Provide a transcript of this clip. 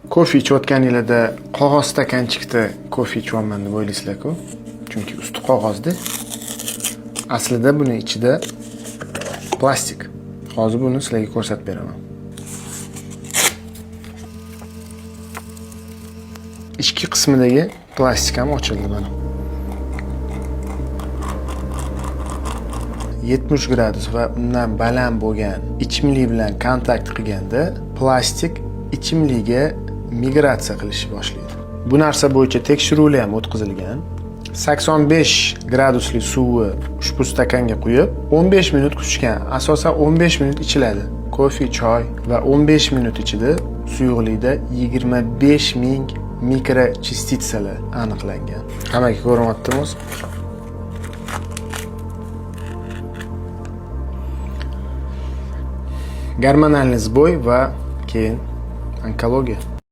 Kofe ichayotganingizda qog'oz stakanchikda kofe ichyapman deb o'ylaysizlar-ku. Chunki usti qog'ozda. Aslida buni ichida plastik. Hozir buni sizlarga ko'rsatib beraman. Ichki qismidagi plastik ham ochildi mana. 70 gradus va undan baland bo'lgan ichimlik bilan kontakt qilganda plastik ichimlikka migratsiya qilishni boshlaydi. Bu narsa bo'yicha tekshiruvlar ham o'tkazilgan. 85 gradusli suvni ushbu stakanga quyib, 15 minut kutishgan. Asosan 15 minut ichiladi. Kofe, choy va 15 minut ichida suyuqlikda 25 ming mikrochistitsalar aniqlangan. Hammaga ko'rinyaptimi? Gormonal sboy va keyin onkologiya.